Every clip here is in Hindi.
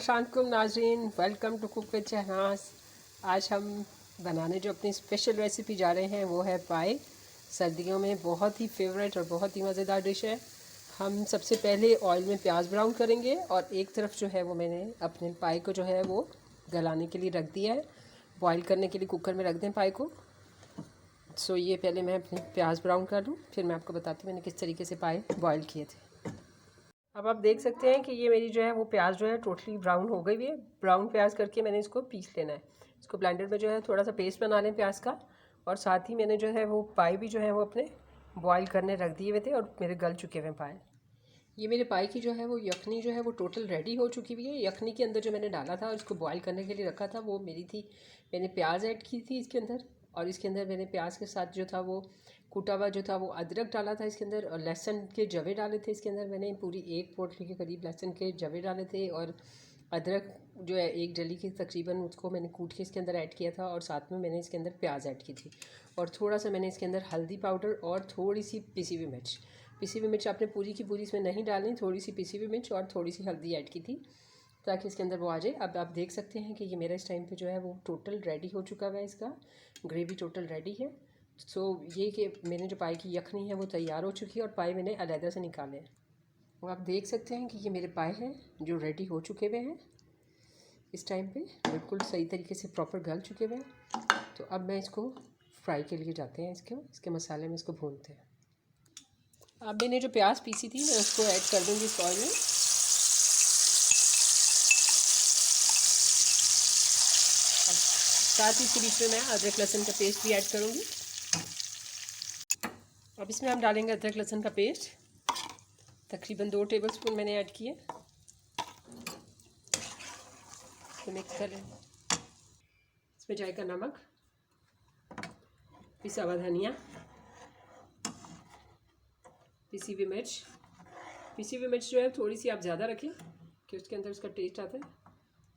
अस्सलामुअलैकुम नाज़रीन, welcome to cook with Shahnaz. आज हम बनाने जो अपनी स्पेशल रेसिपी जा रहे हैं वो है पाए। सर्दियों में बहुत ही फेवरेट और बहुत ही मज़ेदार डिश है। हम सबसे पहले ऑयल में प्याज ब्राउन करेंगे और एक तरफ जो है वो मैंने अपने पाए को जो है वो गलाने के लिए रख दिया है। बॉईल करने के लिए कुकर में रख दें पाए को। सो ये पहले मैं अपने प्याज ब्राउन कर लूँ, फिर मैं आपको बताती हूँ मैंने किस तरीके से पाए बॉईल किए थे। अब आप देख सकते हैं कि ये मेरी जो है वो प्याज जो है टोटली ब्राउन हो गई हुई है। ब्राउन प्याज करके मैंने इसको पीस लेना है। इसको ब्लेंडर में जो है थोड़ा सा पेस्ट बना लें प्याज का। और साथ ही मैंने जो है वो पाए भी जो है वो अपने बॉईल करने रख दिए हुए थे और मेरे गल चुके हुए पाए। ये मेरे पाए की जो है वो यखनी जो है वो टोटल रेडी हो चुकी हुई है। यखनी के अंदर जो मैंने डाला था और इसको बॉईल करने के लिए रखा था वो मेरी थी, मैंने प्याज ऐड की थी इसके अंदर। और इसके अंदर मैंने प्याज के साथ जो था वो कूटा हुआ जो था वो अदरक डाला था इसके अंदर, और लहसुन के जवे डाले थे इसके अंदर। मैंने पूरी एक पोटली के करीब लहसुन के जवे डाले थे और अदरक जो है एक जली की तकरीबन उसको मैंने कूट के इसके अंदर ऐड किया था। और साथ में मैंने इसके अंदर प्याज ऐड की थी और थोड़ा सा मैंने इसके अंदर हल्दी पाउडर और थोड़ी सी पिसी हुई मिर्च। पिसी हुई मिर्च आपने पूरी की पूरी इसमें नहीं डालनी, थोड़ी सी पिसी हुई मिर्च और थोड़ी सी हल्दी ऐड की थी ताकि इसके अंदर वो आ जाए। अब आप देख सकते हैं कि ये मेरा इस टाइम पे जो है वो टोटल रेडी हो चुका है, इसका ग्रेवी टोटल रेडी है। सो ये कि मैंने जो पाए की यखनी है वो तैयार हो चुकी है और पाए मैंने अलहदा से निकाले हैं। और आप देख सकते हैं कि ये मेरे पाए हैं जो रेडी हो चुके हुए हैं इस टाइम पे, बिल्कुल सही तरीके से प्रॉपर गल चुके हुए हैं। तो अब मैं इसको फ्राई के लिए जाते हैं, इसके मसाले में इसको भूनते हैं। अब मैंने जो प्याज पीसी थी मैं उसको ऐड कर दूँगी इस ऑयल में। साथ ही इसके बीच में मैं अदरक लहसुन का पेस्ट भी ऐड करूँगी। अब इसमें हम डालेंगे अदरक लहसुन का पेस्ट, तकरीबन 2 टेबलस्पून मैंने ऐड किए। तो मिक्स कर लें। इसमें जाएगा नमक, पिसा हुआ धनिया, पिसी हुई मिर्च। पिसी हुई मिर्च जो है थोड़ी सी आप ज़्यादा रखें कि उसके अंदर उसका टेस्ट आता है।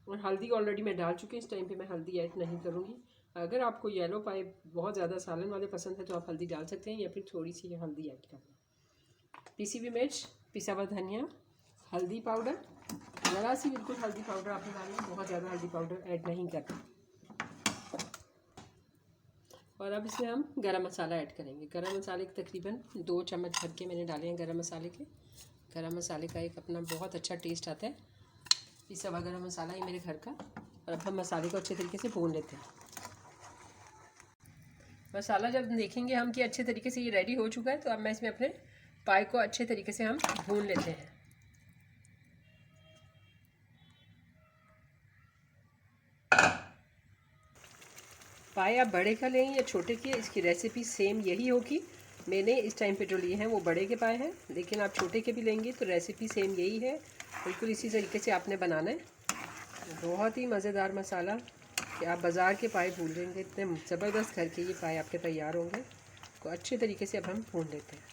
और हल्दी ऑलरेडी मैं डाल चुकी हूँ, इस टाइम पे मैं हल्दी ऐड नहीं करूँगी। अगर आपको येलो पाए बहुत ज़्यादा सालन वाले पसंद है तो आप हल्दी डाल सकते हैं या फिर थोड़ी सी हल्दी ऐड कर लें। पिसी हुई मिर्च, पिसा हुआ धनिया, हल्दी पाउडर, ज़रा सी बिल्कुल हल्दी पाउडर आपने डालना, बहुत ज़्यादा हल्दी पाउडर ऐड नहीं करना। और अब इसमें हम गरम मसाला ऐड करेंगे। गरम मसाले के तकरीबन 2 चम्मच भर के मैंने डाले हैं गरम मसाले के। गरम मसाले का एक अपना बहुत अच्छा टेस्ट आता है, पिसा हुआ गरम मसाला ये मेरे घर का। और अब हम मसाले को अच्छे तरीके से भून लेते हैं। मसाला जब देखेंगे हम कि अच्छे तरीके से ये रेडी हो चुका है तो अब मैं इसमें अपने पाए को अच्छे तरीके से हम भून लेते हैं। पाए आप बड़े का लें या छोटे की, इसकी रेसिपी सेम यही होगी। मैंने इस टाइम पे जो लिए हैं वो बड़े के पाए हैं, लेकिन आप छोटे के भी लेंगे तो रेसिपी सेम यही है, बिल्कुल इसी तरीके से आपने बनाना है। बहुत ही मज़ेदार मसाला कि आप बाज़ार के पाए भूल लेंगे, इतने ज़बरदस्त घर के ये पाए आपके तैयार होंगे। तो अच्छे तरीके से अब हम भून लेते हैं।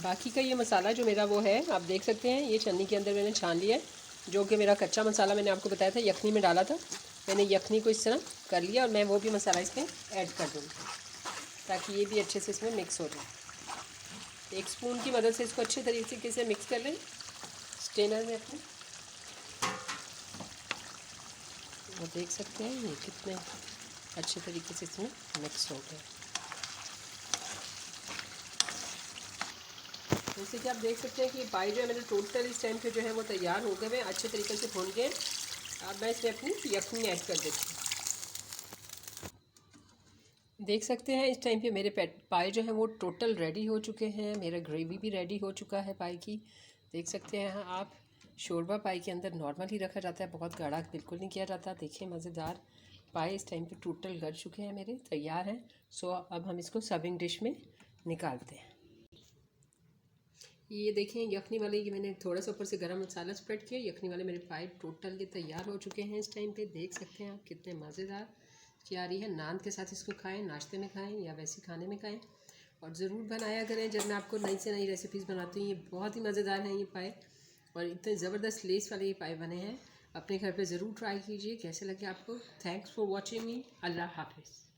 बाकी का ये मसाला जो मेरा वो है आप देख सकते हैं, ये छन्नी के अंदर मैंने छान लिया है, जो कि मेरा कच्चा मसाला मैंने आपको बताया था यखनी में डाला था। मैंने यखनी को इस तरह कर लिया और मैं वो भी मसाला इसमें ऐड कर दूँगी ताकि ये भी अच्छे से इसमें मिक्स हो जाए। एक स्पून की मदद से इसको अच्छे तरीके से मिक्स कर लें स्ट्रेनर में अपने। वो देख सकते हैं ये कितने अच्छे तरीके से इसमें मिक्स हो गए। जैसे कि आप देख सकते हैं कि पाए जो है मेरे टोटल इस टाइम पे जो है वो तैयार हो गए हैं, अच्छे तरीके से भून गए। अब मैं इसमें अपनी यखनी ऐड कर देती हूँ। देख सकते हैं इस टाइम पे मेरे पाए जो है वो टोटल रेडी हो चुके हैं। मेरा ग्रेवी भी रेडी हो चुका है पाए की। देख सकते हैं आप, शोरबा पाए के अंदर नॉर्मल ही रखा जाता है, बहुत गाढ़ा बिल्कुल नहीं किया जाता। देखिए मज़ेदार पाए इस टाइम पे टोटल गल चुके हैं, मेरे तैयार हैं। सो अब हम इसको सर्विंग डिश में निकालते हैं। ये देखें यखनी वाले, ये मैंने थोड़ा सा ऊपर से गरम मसाला स्प्रेड किया। यखनी वाले मेरे पाए टोटल ये तैयार हो चुके हैं इस टाइम पे। देख सकते हैं आप कितने मज़ेदार क्या रही है। नान के साथ इसको खाएं, नाश्ते में खाएं या वैसे खाने में खाएं। और ज़रूर बनाया करें जब मैं आपको नई से नई रेसिपीज़ बनाती हूँ। ये बहुत ही मज़ेदार हैं ये पाए और इतने ज़बरदस्त लेस वाले ये पाए बने हैं। अपने घर पर ज़रूर ट्राई कीजिए, कैसे लगे आपको। Thanks for watching me. Allah हाफिज़।